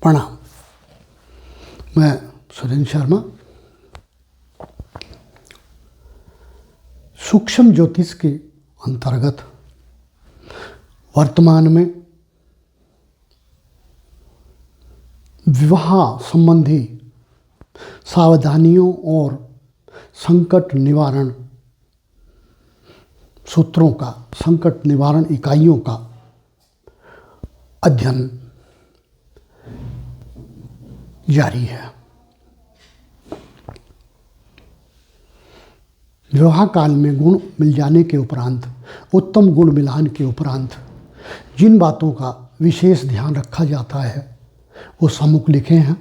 प्रणाम। मैं सुरेंद्र शर्मा। सूक्ष्म ज्योतिष के अंतर्गत वर्तमान में विवाह संबंधी सावधानियों और संकट निवारण सूत्रों का, संकट निवारण इकाइयों का अध्ययन जारी है। विवाह काल में गुण मिल जाने के उपरांत, उत्तम गुण मिलान के उपरांत जिन बातों का विशेष ध्यान रखा जाता है वो सम्मुख लिखे हैं।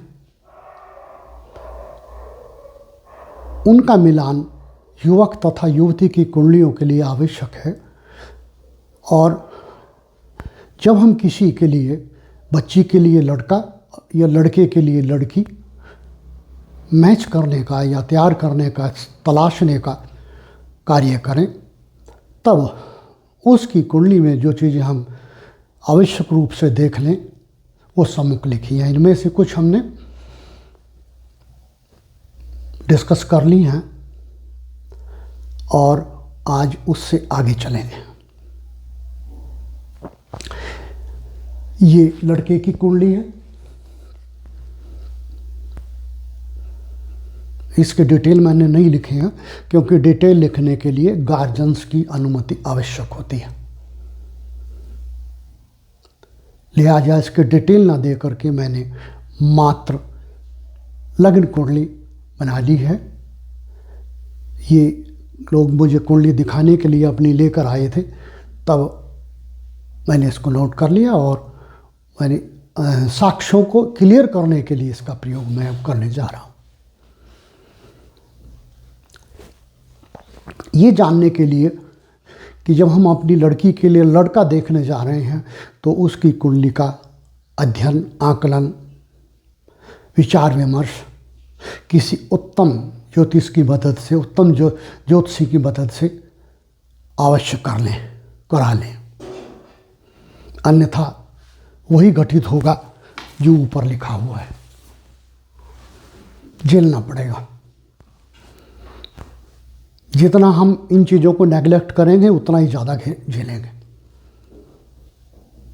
उनका मिलान युवक तथा युवती की कुंडलियों के लिए आवश्यक है और जब हम किसी के लिए, बच्ची के लिए लड़का या लड़के के लिए लड़की मैच करने का या तैयार करने का, तलाशने का कार्य करें, तब उसकी कुंडली में जो चीज़ें हम आवश्यक रूप से देख लें वो सम्मुख लिखी हैं। इनमें से कुछ हमने डिस्कस कर ली हैं और आज उससे आगे चलेंगे। ये लड़के की कुंडली है। इसके डिटेल मैंने नहीं लिखे हैं क्योंकि डिटेल लिखने के लिए गार्जियंस की अनुमति आवश्यक होती है। लिहाजा इसके डिटेल ना दे करके मैंने मात्र लग्न कुंडली बना ली है। ये लोग मुझे कुंडली दिखाने के लिए अपनी लेकर आए थे, तब मैंने इसको नोट कर लिया और मैंने साक्ष्यों को क्लियर करने के लिए इसका प्रयोग मैं करने जा रहा हूँ। ये जानने के लिए कि जब हम अपनी लड़की के लिए लड़का देखने जा रहे हैं तो उसकी कुंडली का अध्ययन, आकलन, विचार विमर्श किसी उत्तम ज्योतिष की मदद से, उत्तम ज्योतिषी की मदद से अवश्य करा लें। अन्यथा वही घटित होगा जो ऊपर लिखा हुआ है, झेलना पड़ेगा। जितना हम इन चीज़ों को नेगलेक्ट करेंगे उतना ही ज़्यादा झेलेंगे।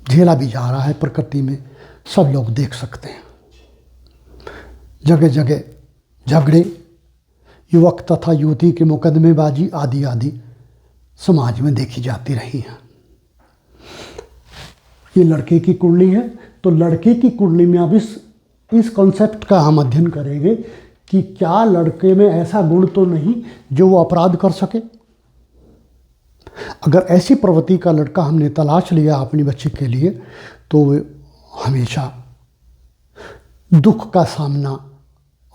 झेला भी जा रहा है प्रकृति में, सब लोग देख सकते हैं। जगह जगह झगड़े, युवक तथा युवती के मुकदमेबाजी आदि आदि समाज में देखी जाती रही हैं। ये लड़के की कुंडली है, तो लड़के की कुंडली में अब इस कॉन्सेप्ट का हम अध्ययन करेंगे कि क्या लड़के में ऐसा गुण तो नहीं जो वो अपराध कर सके। अगर ऐसी प्रवृत्ति का लड़का हमने तलाश लिया अपनी बच्ची के लिए तो हमेशा दुख का सामना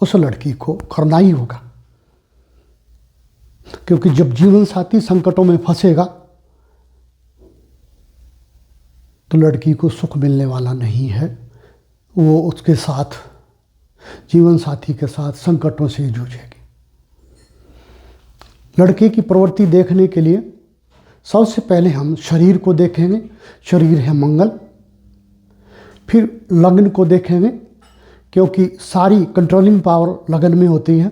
उस लड़की को करना ही होगा, क्योंकि जब जीवन साथी संकटों में फंसेगा तो लड़की को सुख मिलने वाला नहीं है। वो उसके साथ, जीवन साथी के साथ संकटों से जूझेगी। लड़के की प्रवृत्ति देखने के लिए सबसे पहले हम शरीर को देखेंगे। शरीर है मंगल। फिर लग्न को देखेंगे क्योंकि सारी कंट्रोलिंग पावर लग्न में होती है।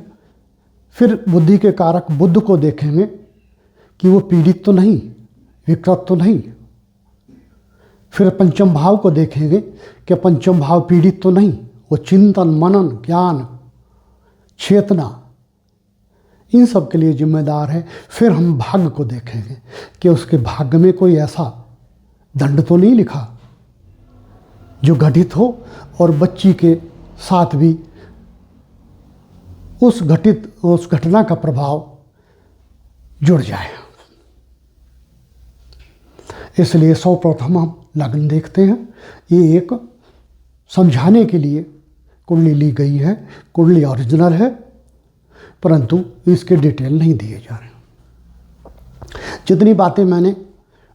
फिर बुद्धि के कारक बुध को देखेंगे कि वो पीड़ित तो नहीं, विकृत तो नहीं। फिर पंचम भाव को देखेंगे कि पंचम भाव पीड़ित तो नहीं, वो चिंतन, मनन, ज्ञान, चेतना, इन सब के लिए जिम्मेदार है। फिर हम भाग्य को देखेंगे कि उसके भाग्य में कोई ऐसा दंड तो नहीं लिखा जो घटित हो और बच्ची के साथ भी उस घटना का प्रभाव जुड़ जाए। इसलिए सर्वप्रथम हम लग्न देखते हैं। ये एक समझाने के लिए कुंडली ली गई है। कुंडली ओरिजिनल है परंतु इसके डिटेल नहीं दिए जा रहे। जितनी बातें मैंने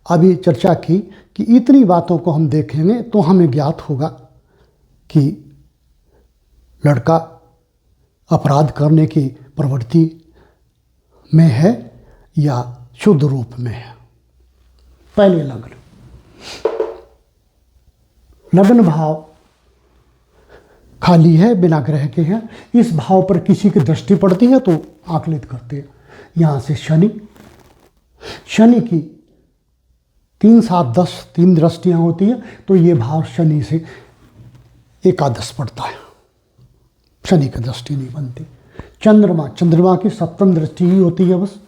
अभी चर्चा की कि इतनी बातों को हम देखेंगे तो हमें ज्ञात होगा कि लड़का अपराध करने की प्रवृत्ति में है या शुद्ध रूप में है। पहले लग्न भाव खाली है, बिना ग्रह के हैं। इस भाव पर किसी की दृष्टि पड़ती है तो आकलित करते हैं। यहाँ से शनि, शनि की 3, 7, 10 3 दृष्टियाँ होती हैं, तो ये भाव शनि से एकादश पड़ता है, शनि की दृष्टि नहीं बनती। चंद्रमा, चंद्रमा की 7वीं दृष्टि ही होती है बस।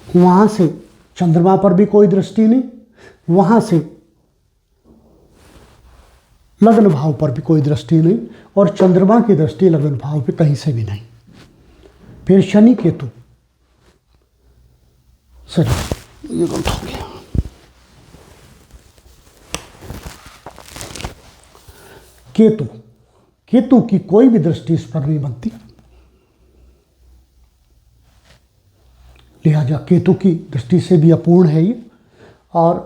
वहाँ से चंद्रमा पर भी कोई दृष्टि नहीं, वहाँ से लग्न भाव पर भी कोई दृष्टि नहीं, और चंद्रमा की दृष्टि लग्न भाव पे कहीं से भी नहीं। फिर शनि केतु, सही ये गलत हो गया। केतु, केतु की कोई भी दृष्टि इस पर नहीं बनती, लिहाजा केतु की दृष्टि से भी अपूर्ण है ये। और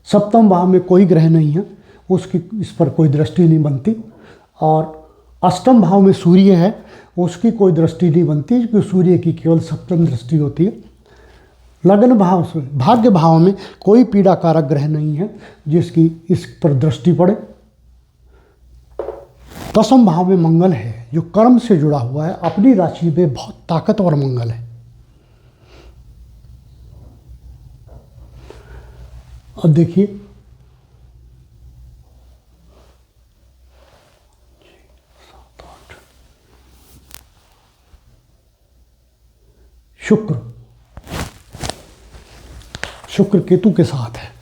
7वें भाव में कोई ग्रह नहीं है, उसकी इस पर कोई दृष्टि नहीं बनती। और 8वें भाव में सूर्य है, उसकी कोई दृष्टि नहीं बनती, क्योंकि सूर्य की केवल 7वीं दृष्टि होती है। लग्न भाव से, भाग्य भाव में कोई पीड़ा कारक ग्रह नहीं है जिसकी इस पर दृष्टि पड़े। 10वें भाव में मंगल है, जो कर्म से जुड़ा हुआ है, अपनी राशि में बहुत ताकतवर मंगल है। अब देखिए, शुक्र, शुक्र केतु के साथ है।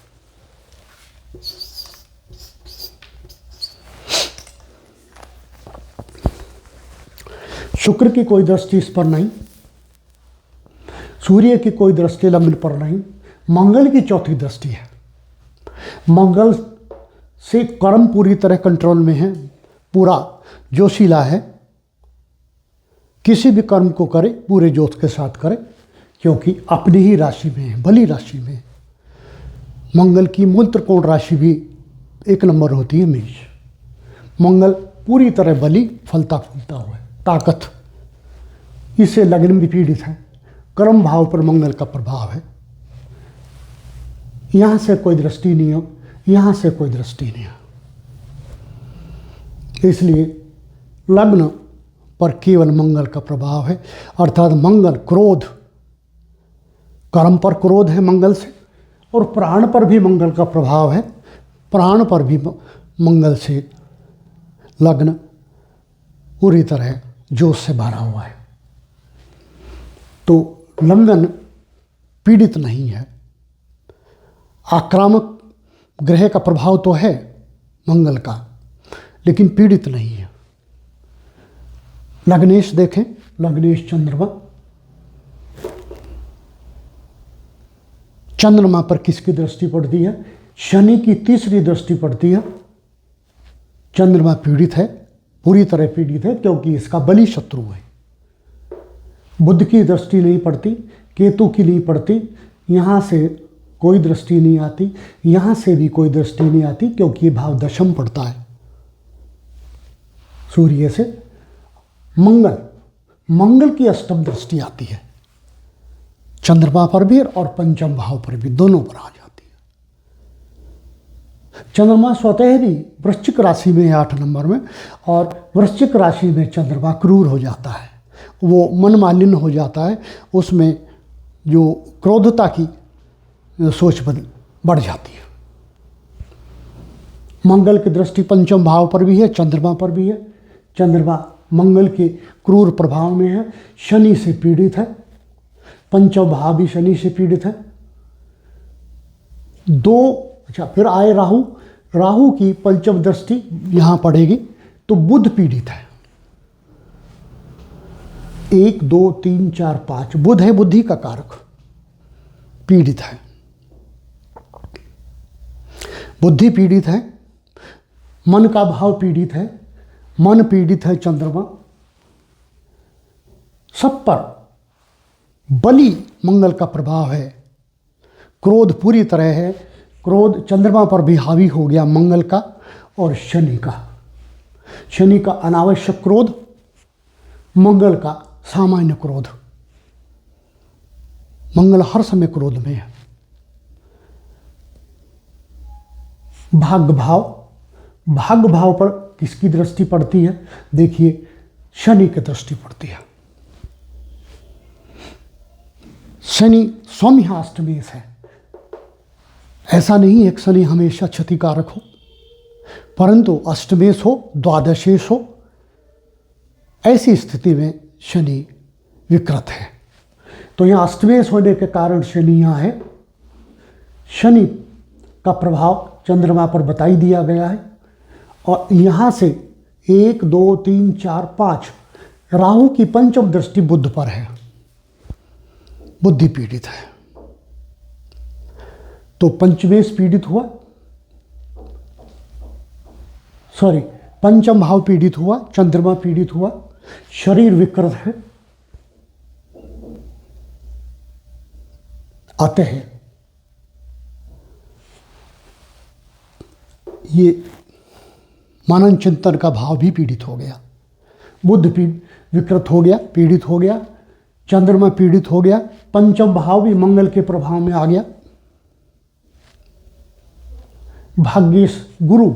शुक्र की कोई दृष्टि इस पर नहीं, सूर्य की कोई दृष्टि लग्न पर नहीं, मंगल की चौथी दृष्टि है। मंगल से कर्म पूरी तरह कंट्रोल में है, पूरा जोशीला है, किसी भी कर्म को करे पूरे जोश के साथ करे, क्योंकि अपनी ही राशि में है, बली राशि में है। मंगल की मूल त्रिकोण राशि भी 1 नंबर होती है मेष। मंगल पूरी तरह बली, फलता फूलता हुआ है, ताकत। इससे लग्न भी पीड़ित है, कर्म भाव पर मंगल का प्रभाव है। यहाँ से कोई दृष्टि नहीं हो, यहाँ से कोई दृष्टि नहीं है, इसलिए लग्न पर केवल मंगल का प्रभाव है। अर्थात मंगल क्रोध, कर्म पर क्रोध है मंगल से, और प्राण पर भी मंगल का प्रभाव है, प्राण पर भी मंगल से लग्न पूरी तरह जोश से भरा हुआ है। तो लग्न पीड़ित नहीं है। आक्रामक ग्रह का प्रभाव तो है मंगल का, लेकिन पीड़ित नहीं है। लग्नेश देखें, लग्नेश चंद्रमा, चंद्रमा पर किसकी दृष्टि पड़ती है? शनि की तीसरी दृष्टि पड़ती है। चंद्रमा पीड़ित है, पूरी तरह पीड़ित है, क्योंकि इसका बली शत्रु है। बुध की दृष्टि नहीं पड़ती, केतु की नहीं पड़ती, यहाँ से कोई दृष्टि नहीं आती, यहाँ से भी कोई दृष्टि नहीं आती, क्योंकि ये भाव दशम पड़ता है सूर्य से। मंगल, मंगल की अष्टम दृष्टि आती है चंद्रमा पर भी और पंचम भाव पर भी, दोनों पर आ जाती है। चंद्रमा स्वतः ही वृश्चिक राशि में है 8 नंबर में, और वृश्चिक राशि में चंद्रमा क्रूर हो जाता है, वो मनमालिन्य हो जाता है, उसमें जो क्रोधता की सोच बढ़ जाती है। मंगल की दृष्टि पंचम भाव पर भी है, चंद्रमा पर भी है। चंद्रमा मंगल के क्रूर प्रभाव में है, शनि से पीड़ित है, पंचम भाव भी शनि से पीड़ित है। फिर आए राहु, राहु की पंचम दृष्टि यहाँ पड़ेगी, तो बुध पीड़ित है। 1, 2, 3, 4, 5 बुध है, बुद्धि का कारक, पीड़ित है। बुद्धि पीड़ित है, मन का भाव पीड़ित है, मन पीड़ित है चंद्रमा। सब पर बली मंगल का प्रभाव है, क्रोध पूरी तरह है। क्रोध चंद्रमा पर भी हावी हो गया मंगल का और शनि का। शनि का अनावश्यक क्रोध, मंगल का सामान्य क्रोध। मंगल हर समय क्रोध में है। भाग्य भाव, भाग्य भाव पर किसकी दृष्टि पड़ती है? देखिए, शनि की दृष्टि पड़ती है। शनि स्वयं अष्टमेश है। ऐसा नहीं है कि शनि हमेशा क्षतिकारक हो, परंतु अष्टमेश हो, द्वादशेश हो, ऐसी स्थिति में शनि विकृत है। तो यहाँ अष्टमेश होने के कारण शनि यहाँ है। शनि का प्रभाव चंद्रमा पर बता ही दिया गया है। और यहाँ से 1 2 3 4 5 राहु की पंचम दृष्टि बुध पर है। बुद्धि पीड़ित है, तो पंचमेश पीड़ित हुआ, सॉरी, पंचम भाव पीड़ित हुआ, चंद्रमा पीड़ित हुआ, शरीर विकृत है। अतः ये मनन चिंतन का भाव भी पीड़ित हो गया। बुध विकृत हो गया, पीड़ित हो गया, चंद्रमा पीड़ित हो गया, पंचम भाव भी मंगल के प्रभाव में आ गया। भाग्येश गुरु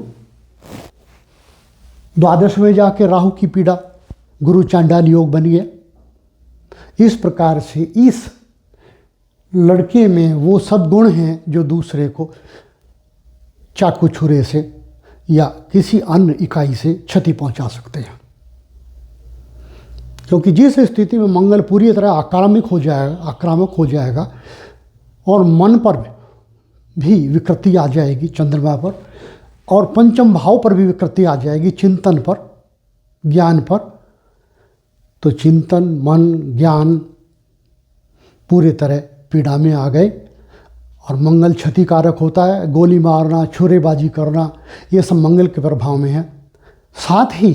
द्वादश में जाके राहु की पीड़ा, गुरु चांडाल योग बन गया। इस प्रकार से इस लड़के में वो सब गुण हैं जो दूसरे को चाकू छुरे से या किसी अन्य इकाई से क्षति पहुंचा सकते हैं। क्योंकि जिस स्थिति में मंगल पूरी तरह आक्रामक हो जाएगा और मन पर भी विकृति आ जाएगी, चंद्रमा पर, और पंचम भाव पर भी विकृति आ जाएगी, चिंतन पर, ज्ञान पर, तो चिंतन, मन, ज्ञान पूरी तरह पीड़ा में आ गए। और मंगल क्षतिकारक होता है, गोली मारना, छुरेबाजी करना, ये सब मंगल के प्रभाव में है। साथ ही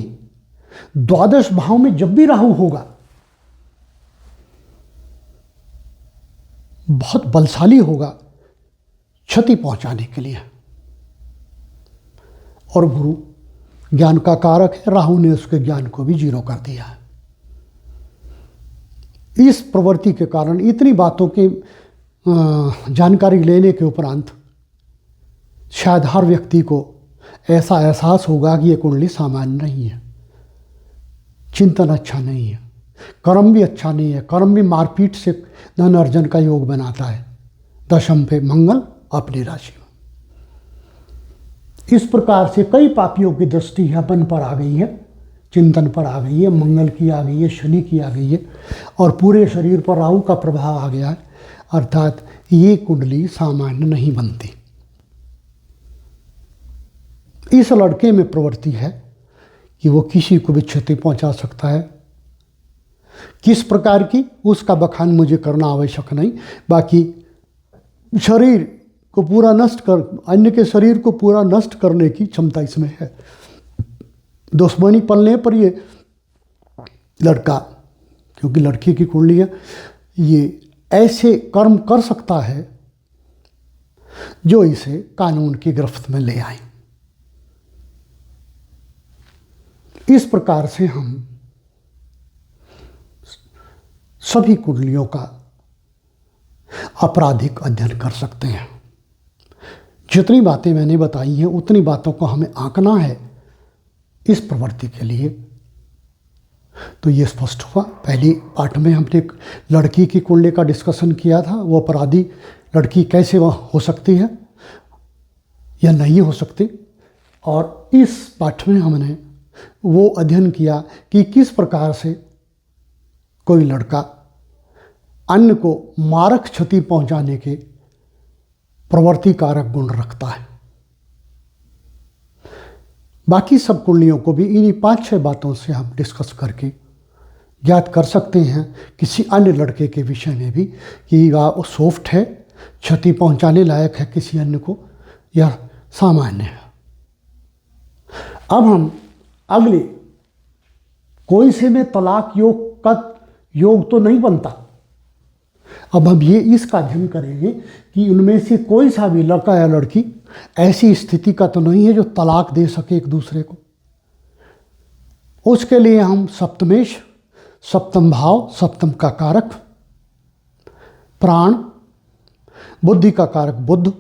द्वादश भाव में जब भी राहु होगा, बहुत बलशाली होगा क्षति पहुंचाने के लिए। और गुरु ज्ञान का कारक है, राहु ने उसके ज्ञान को भी जीरो कर दिया है। इस प्रवृत्ति के कारण इतनी बातों की जानकारी लेने के उपरांत शायद हर व्यक्ति को ऐसा एहसास होगा कि ये कुंडली सामान्य नहीं है, चिंतन अच्छा नहीं है, कर्म भी अच्छा नहीं है। कर्म भी मारपीट से धन अर्जन का योग बनाता है। दशम पे मंगल अपनी राशि में। इस प्रकार से कई पापियों की दृष्टि अपन पर आ गई है, चिंतन पर आ गई है, मंगल की आ गई है, शनि की आ गई है, और पूरे शरीर पर राहु का प्रभाव आ गया है। अर्थात ये कुंडली सामान्य नहीं बनती। इस लड़के में प्रवृत्ति है कि वो किसी को भी क्षति पहुंचा सकता है। किस प्रकार की, उसका बखान मुझे करना आवश्यक नहीं। बाकी शरीर को पूरा नष्ट कर, अन्य के शरीर को पूरा नष्ट करने की क्षमता इसमें है। दुश्मनी पलने पर ये लड़का, क्योंकि लड़की की कुंडली है, ये ऐसे कर्म कर सकता है जो इसे कानून की गिरफ्त में ले आए। इस प्रकार से हम सभी कुंडलियों का आपराधिक अध्ययन कर सकते हैं। जितनी बातें मैंने बताई हैं उतनी बातों को हमें आंकना है इस प्रवृत्ति के लिए। तो ये स्पष्ट हुआ। पहली पाठ में हमने एक लड़की की कुंडली का डिस्कशन किया था। वो अपराधी लड़की कैसे हो सकती है या नहीं हो सकती, और इस पाठ में हमने वो अध्ययन किया कि किस प्रकार से कोई लड़का अन्य को मारक क्षति पहुंचाने के प्रवृत्ति कारक गुण रखता है। बाकी सब कुंडलियों को भी इन्हीं 5-6 बातों से हम डिस्कस करके ज्ञात कर सकते हैं किसी अन्य लड़के के विषय में भी कि वह सॉफ्ट है, क्षति पहुंचाने लायक है किसी अन्य को, या सामान्य है। अब हम अगले, कोई से में तलाक योग का योग तो नहीं बनता। अब हम ये इसका अध्ययन करेंगे कि उनमें से कोई सा भी लड़का या लड़की ऐसी स्थिति का तो नहीं है जो तलाक दे सके एक दूसरे को। उसके लिए हम सप्तमेश, सप्तम भाव, सप्तम का कारक प्राण, बुद्धि का कारक बुध,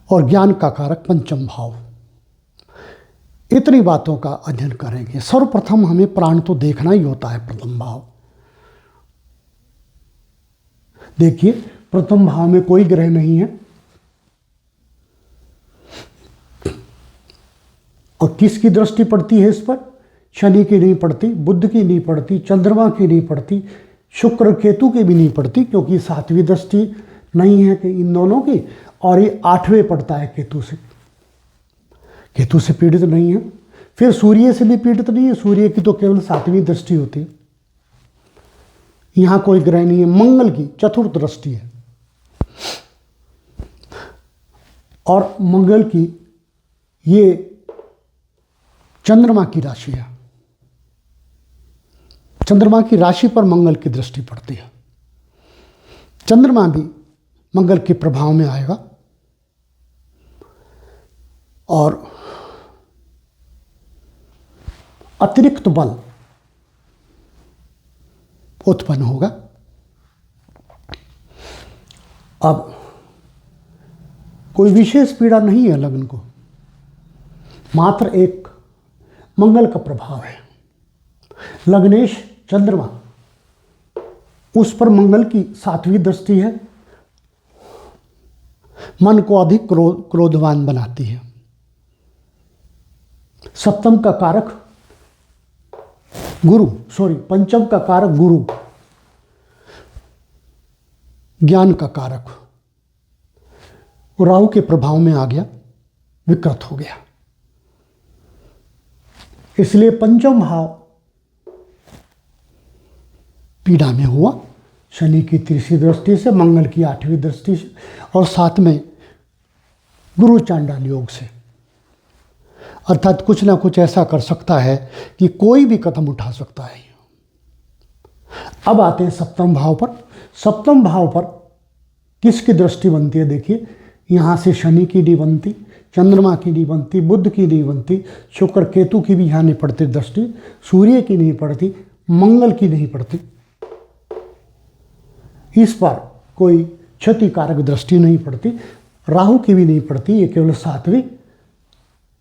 और ज्ञान का कारक पंचम भाव। इतनी बातों का अध्ययन करेंगे। सर्वप्रथम हमें प्राण तो देखना ही होता है, प्रथम भाव। देखिए, प्रथम भाव में कोई ग्रह नहीं है, और किसकी दृष्टि पड़ती है इस पर? शनि की नहीं पड़ती, बुध की नहीं पड़ती, चंद्रमा की नहीं पड़ती, शुक्र केतु की भी नहीं पड़ती, क्योंकि सातवीं दृष्टि नहीं है कि इन दोनों की, और ये आठवें पड़ता है केतु से। केतु से पीड़ित नहीं है। फिर सूर्य से भी पीड़ित नहीं है, सूर्य की तो केवल सातवीं दृष्टि होती है। यहां कोई ग्रह नहीं है। मंगल की चतुर्थ दृष्टि है, और मंगल की ये चंद्रमा की राशि है। चंद्रमा की राशि पर मंगल की दृष्टि पड़ती है। चंद्रमा भी मंगल के प्रभाव में आएगा, और अतिरिक्त बल उत्पन्न होगा। अब कोई विशेष पीड़ा नहीं है लग्न को, मात्र एक मंगल का प्रभाव है। लग्नेश चंद्रमा, उस पर मंगल की सातवीं दृष्टि है, मन को अधिक क्रोधवान बनाती है। सप्तम का कारक गुरु, पंचम का कारक गुरु, ज्ञान का कारक राहु के प्रभाव में आ गया, विकृत हो गया। इसलिए पंचम भाव पीड़ा में हुआ, शनि की तीसरी दृष्टि से, मंगल की आठवीं दृष्टि से, और साथ में गुरु चांडाल योग से। अर्थात कुछ ना कुछ ऐसा कर सकता है कि कोई भी कदम उठा सकता है। अब आते हैं सप्तम भाव पर। सप्तम भाव पर किसकी दृष्टि बनती है? देखिए, यहाँ से शनि की नहीं बनती, चंद्रमा की नहीं बनती, बुध की नहीं बनती, शुक्र केतु की भी यहाँ नहीं पड़ती दृष्टि, सूर्य की नहीं पड़ती, मंगल की नहीं पड़ती। इस पर कोई क्षतिकारक दृष्टि नहीं पड़ती, राहु की भी नहीं पड़ती, ये केवल सातवीं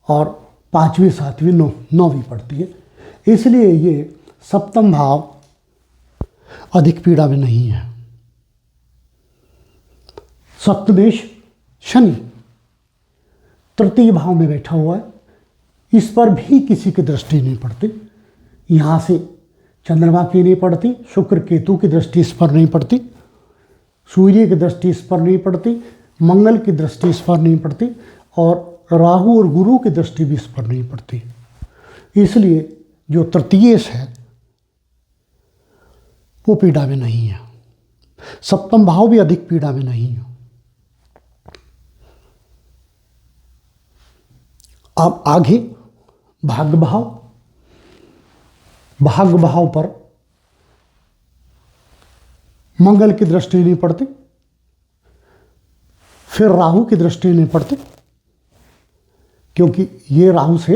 और पांचवीं, सातवीं, नौवीं पड़ती है। इसलिए ये सप्तम भाव अधिक पीड़ा में नहीं है। सप्तमेश शनि तृतीय भाव में बैठा हुआ है, इस पर भी किसी की दृष्टि नहीं पड़ती। यहाँ से चंद्रमा की नहीं पड़ती, शुक्र केतु की दृष्टि इस पर नहीं पड़ती, सूर्य की दृष्टि इस पर नहीं पड़ती, मंगल की दृष्टि इस पर नहीं पड़ती, और राहु और गुरु की दृष्टि भी इस पर नहीं पड़ती। इसलिए जो तृतीयेश है वो पीड़ा में नहीं है। सप्तम भाव भी अधिक पीड़ा में नहीं है। अब आगे भाग्य भाव। भाग्य भाव पर मंगल की दृष्टि नहीं पड़ती, फिर राहु की दृष्टि नहीं पड़ती, क्योंकि ये राहु से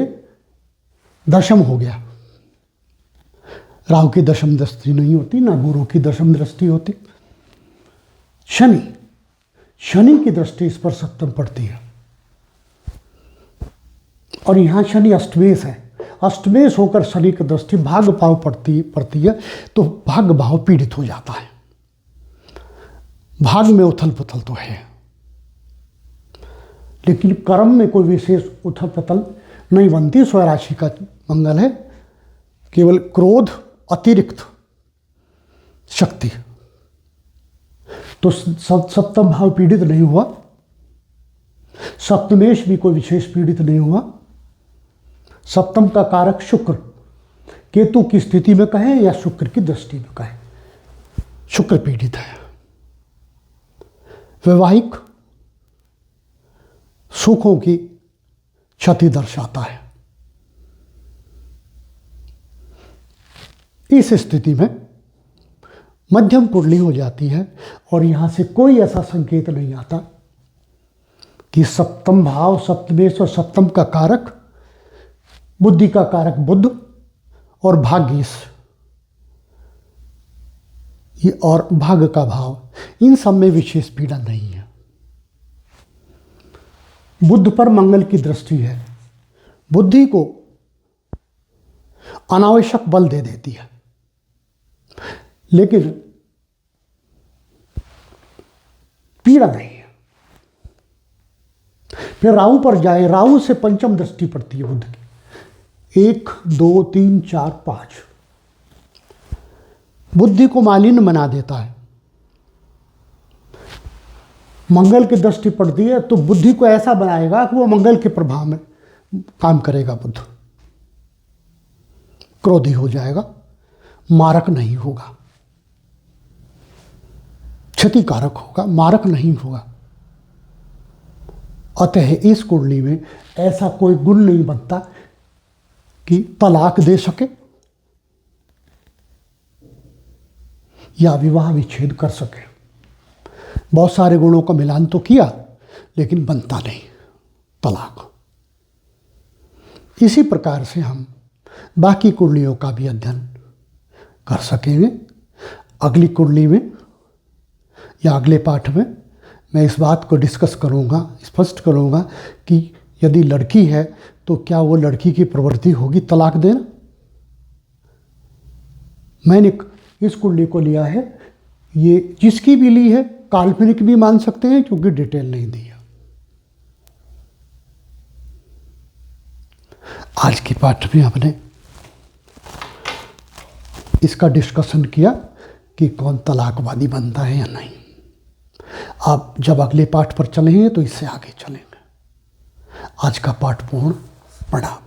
दशम हो गया। राहु की दशम दृष्टि नहीं होती, ना गुरु की दशम दृष्टि होती। शनि की दृष्टि इस पर सप्तम पड़ती है, और यहां शनि अष्टमेश है। अष्टमेश होकर शनि की दृष्टि भाग्य भाव पड़ती है, तो भाग्य भाव पीड़ित हो जाता है। भाग्य में उथल पुथल तो है, लेकिन कर्म में कोई विशेष उथल पुथल नहीं बनती। स्वराशि का मंगल है, केवल क्रोध अतिरिक्त शक्ति। तो सप्तम भाव पीड़ित नहीं हुआ, सप्तमेश भी कोई विशेष पीड़ित नहीं हुआ। सप्तम का कारक शुक्र, केतु की स्थिति में कहें या शुक्र की दृष्टि में कहें, शुक्र पीड़ित है। वैवाहिक सुखों की क्षति दर्शाता है। इस स्थिति में मध्यम कुंडली हो जाती है, और यहां से कोई ऐसा संकेत नहीं आता कि सप्तम भाव, सप्तमेश और सप्तम का कारक, बुद्धि का कारक बुध और भाग्येश, ये और भाग्य का भाव, इन सब में विशेष पीड़ा नहीं है। बुध पर मंगल की दृष्टि है, बुद्धि को अनावश्यक बल दे देती है। लेकिन पीड़ा नहीं है। फिर राहु पर जाए, राहु से पंचम दृष्टि पड़ती है बुध की, 1 2 3 4 5, बुद्धि को मालिन्य बना देता है। मंगल की दृष्टि पड़ती है तो बुद्धि को ऐसा बनाएगा कि वो मंगल के प्रभाव में काम करेगा। बुध क्रोधी हो जाएगा, मारक नहीं होगा, क्षतिकारक होगा, मारक नहीं होगा। अतः इस कुंडली में ऐसा कोई गुण नहीं बनता कि तलाक दे सके या विवाह विच्छेद कर सके। बहुत सारे गुणों का मिलान तो किया लेकिन बनता नहीं तलाक। इसी प्रकार से हम बाकी कुंडलियों का भी अध्ययन कर सकेंगे। अगली कुंडली में या अगले पाठ में मैं इस बात को डिस्कस करूँगा, स्पष्ट करूँगा कि यदि लड़की है तो क्या वो लड़की की प्रवृत्ति होगी तलाक देना। मैंने इस कुंडली को लिया है, ये जिसकी भी ली है काल्पनिक भी मान सकते हैं क्योंकि डिटेल नहीं दिया। आज के पाठ में हमने इसका डिस्कशन किया कि कौन तलाकवादी बनता है या नहीं। आप जब अगले पाठ पर चलेंगे तो इससे आगे चलेंगे। आज का पाठ पूर्ण। प्रणाम।